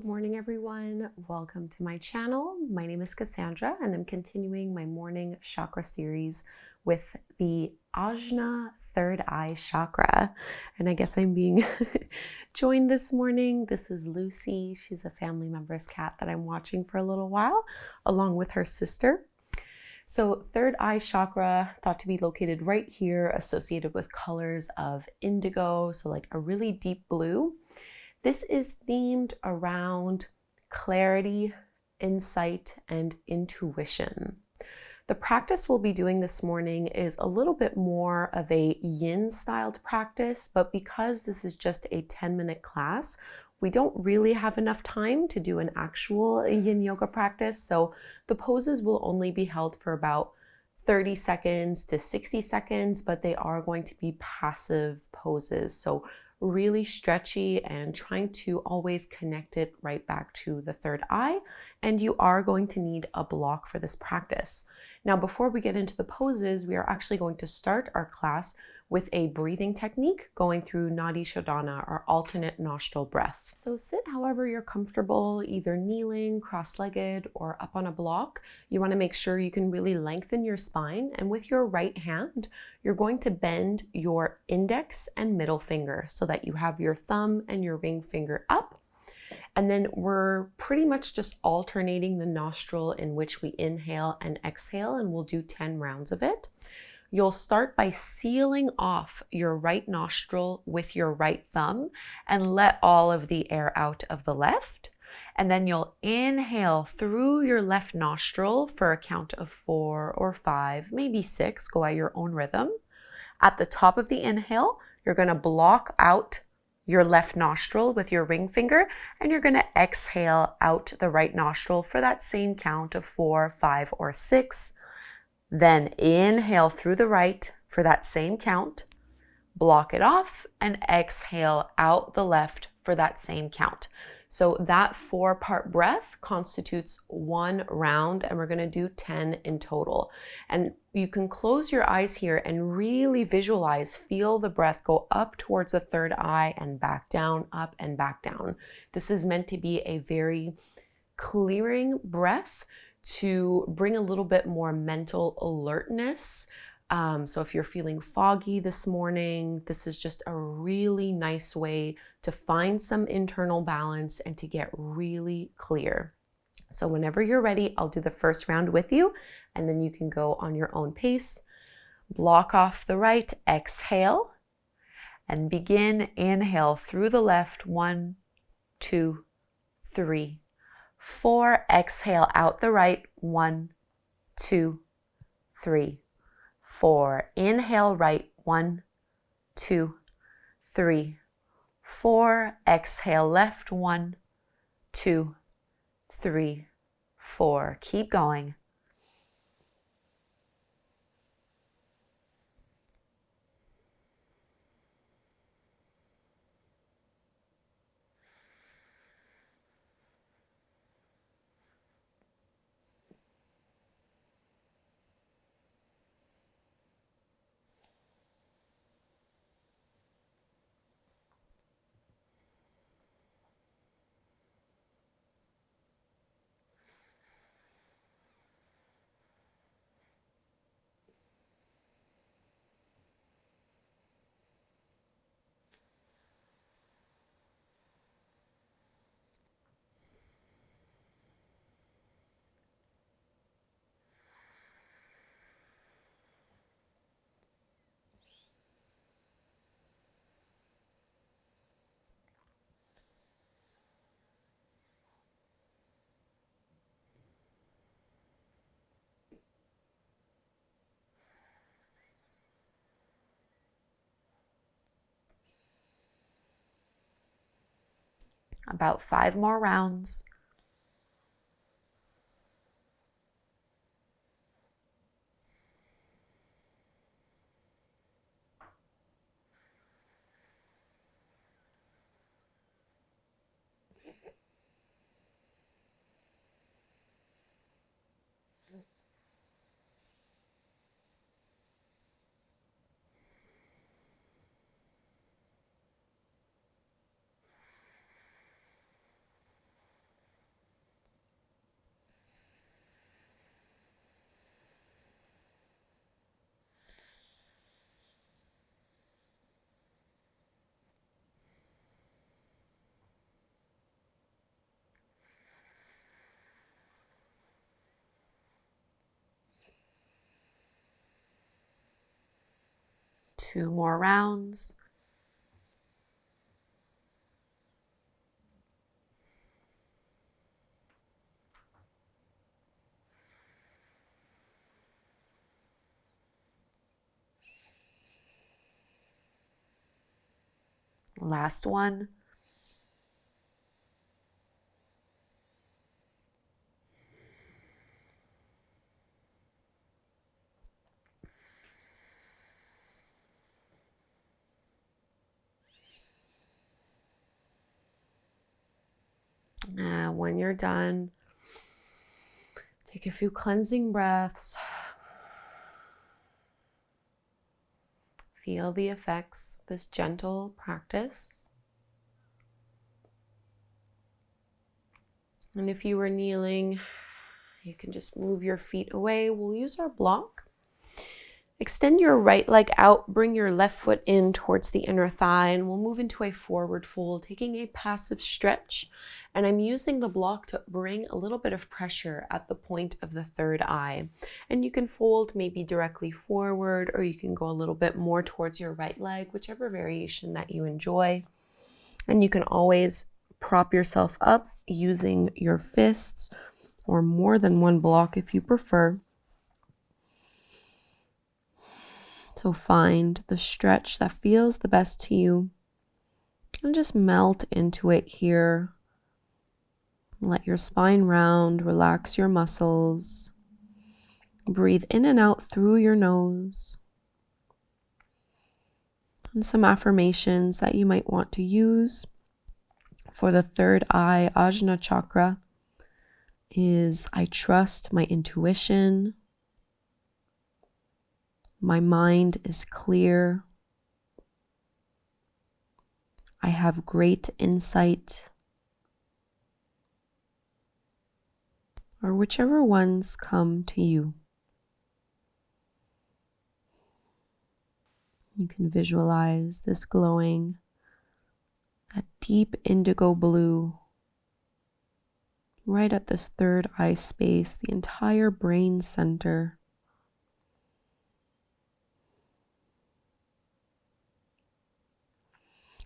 Good morning, everyone. Welcome to my channel. My name is Kassandra, and I'm continuing my morning chakra series with the ajna third eye chakra. And I guess I'm being joined this morning. This is Lucy. She's a family member's cat that I'm watching for a little while, along with her sister. So third eye chakra, thought to be located right here, associated with colors of indigo, so like a really deep blue. This is themed around clarity, insight, and intuition. The practice we'll be doing this morning is a little bit more of a yin-styled practice, but because this is just a 10-minute class, we don't really have enough time to do an actual yin yoga practice, so the poses will only be held for about 30 seconds to 60 seconds, but they are going to be passive poses. So really stretchy and trying to always connect it right back to the third eye. And you are going to need a block for this practice. Now, before we get into the poses, we are actually going to start our class with a breathing technique going through nadi shodhana, or alternate nostril breath. So sit however you're comfortable, either kneeling, cross-legged, or up on a block. You want to make sure you can really lengthen your spine, and with your right hand, you're going to bend your index and middle finger so that you have your thumb and your ring finger up. And then we're pretty much just alternating the nostril in which we inhale and exhale, and we'll do 10 rounds of it. You'll start by sealing off your right nostril with your right thumb and let all of the air out of the left. And then you'll inhale through your left nostril for a count of 4 or 5, maybe 6, go at your own rhythm. At the top of the inhale, you're going to block out your left nostril with your ring finger, and you're going to exhale out the right nostril for that same count of 4, 5, or 6. Then inhale through the right for that same count, block it off, and exhale out the left for that same count. So that 4-part breath constitutes 1 round, and we're going to do 10 in total. And you can close your eyes here and really visualize, feel the breath go up towards the third eye and back down, up and back down. This is meant to be a very clearing breath to bring a little bit more mental alertness. So if you're feeling foggy this morning, this is just a really nice way to find some internal balance and to get really clear. So whenever you're ready, I'll do the first round with you, and then you can go on your own pace. Block off the right, exhale, and begin. Inhale through the left, 1, 2, 3, 4. Exhale out the right, 1, 2, 3, 4. Inhale right, 1, 2, 3, 4. Exhale left, 1, 2, 3, 4. Keep going. About 5 more rounds. 2 more rounds. Last one. When you're done, take a few cleansing breaths. Feel the effects of this gentle practice. And if you were kneeling, you can just move your feet away. We'll use our block. Extend your right leg out, bring your left foot in towards the inner thigh, and we'll move into a forward fold, taking a passive stretch. And I'm using the block to bring a little bit of pressure at the point of the third eye. And you can fold maybe directly forward, or you can go a little bit more towards your right leg, whichever variation that you enjoy. And you can always prop yourself up using your fists or more than one block if you prefer. So find the stretch that feels the best to you and just melt into it here. Let your spine round, relax your muscles. Breathe in and out through your nose. And some affirmations that you might want to use for the third eye, ajna chakra, is I trust my intuition. My mind is clear. I have great insight. Or whichever ones come to you. You can visualize this glowing, that deep indigo blue, right at this third eye space, the entire brain center.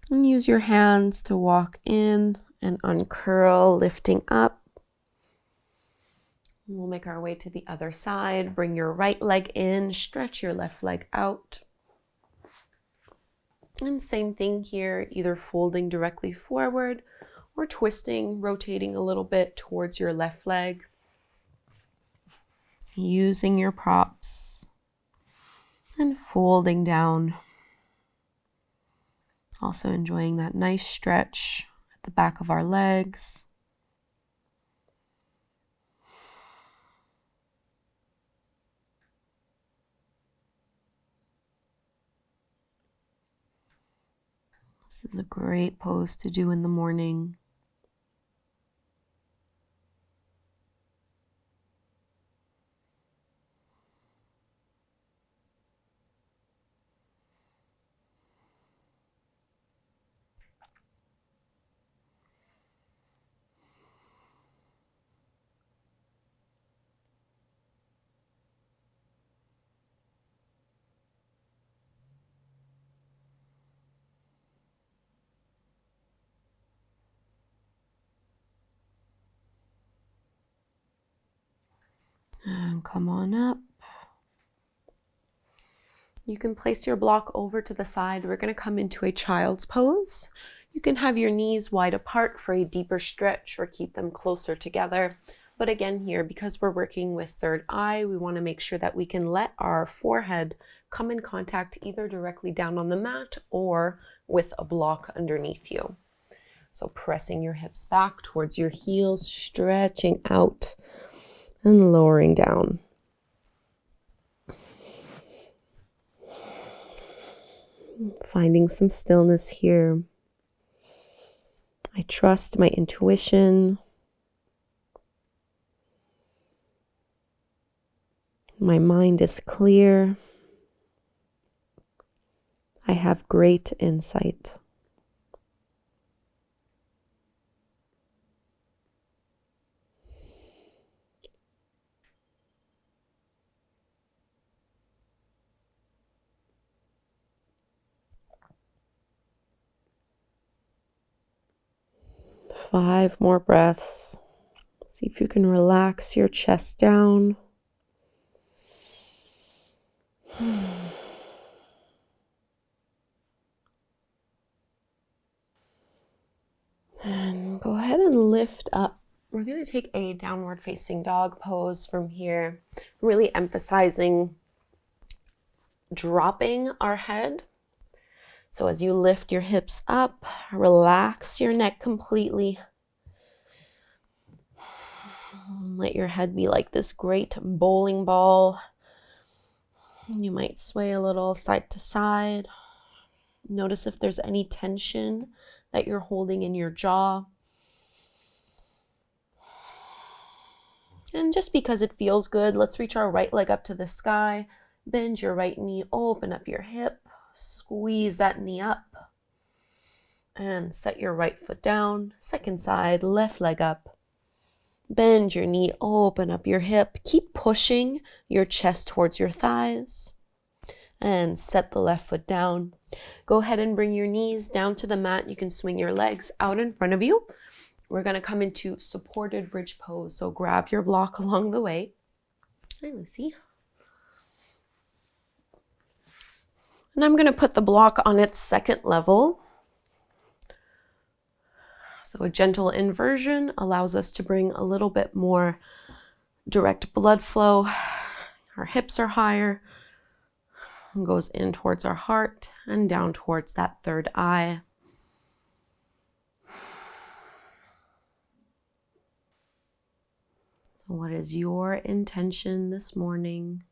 And use your hands to walk in and uncurl, lifting up. We'll make our way to the other side. Bring your right leg in, stretch your left leg out. And same thing here, either folding directly forward or twisting, rotating a little bit towards your left leg. Using your props and folding down. Also enjoying that nice stretch at the back of our legs. This is a great pose to do in the morning. And come on up. You can place your block over to the side. We're going to come into a child's pose. You can have your knees wide apart for a deeper stretch or keep them closer together. But again here, because we're working with third eye, we want to make sure that we can let our forehead come in contact either directly down on the mat or with a block underneath you. So pressing your hips back towards your heels, stretching out and lowering down. Finding some stillness here. I trust my intuition. My mind is clear. I have great insight. 5 more breaths. See if you can relax your chest down. And go ahead and lift up. We're going to take a downward facing dog pose from here, really emphasizing dropping our head. So as you lift your hips up, relax your neck completely. Let your head be like this great bowling ball. You might sway a little side to side. Notice if there's any tension that you're holding in your jaw. And just because it feels good, let's reach our right leg up to the sky. Bend your right knee, open up your hip, squeeze that knee up. And set your right foot down. Second side, left leg up. Bend your knee, open up your hip. Keep pushing your chest towards your thighs. And set the left foot down. Go ahead and bring your knees down to the mat. You can swing your legs out in front of you. We're going to come into supported bridge pose. So grab your block along the way. Hi, Lucy. And I'm going to put the block on its second level. So a gentle inversion allows us to bring a little bit more direct blood flow. Our hips are higher. And goes in towards our heart and down towards that third eye. So what is your intention this morning?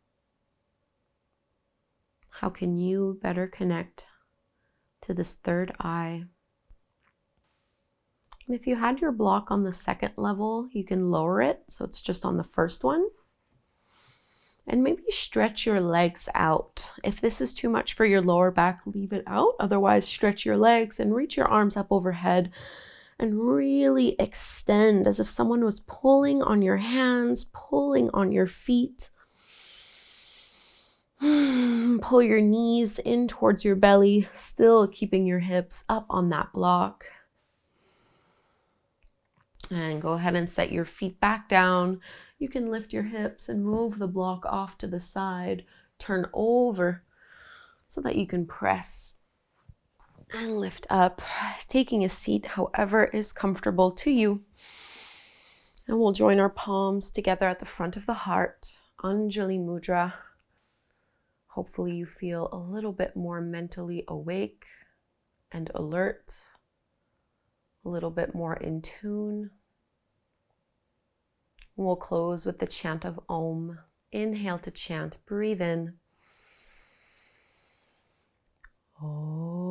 How can you better connect to this third eye? And if you had your block on the second level, you can lower it so it's just on the first one. And maybe stretch your legs out. If this is too much for your lower back, leave it out. Otherwise, stretch your legs and reach your arms up overhead and really extend as if someone was pulling on your hands, pulling on your feet. Pull your knees in towards your belly, still keeping your hips up on that block. And go ahead and set your feet back down. You can lift your hips and move the block off to the side. Turn over so that you can press and lift up, taking a seat however is comfortable to you. And we'll join our palms together at the front of the heart, Anjali Mudra. Hopefully you feel a little bit more mentally awake and alert, a little bit more in tune. We'll close with the chant of Om. Inhale to chant. Breathe in. Om.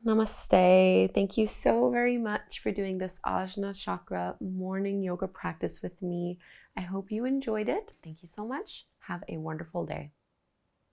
Namaste. Thank you so very much for doing this Ajna Chakra morning yoga practice with me. I hope you enjoyed it. Thank you so much. Have a wonderful day.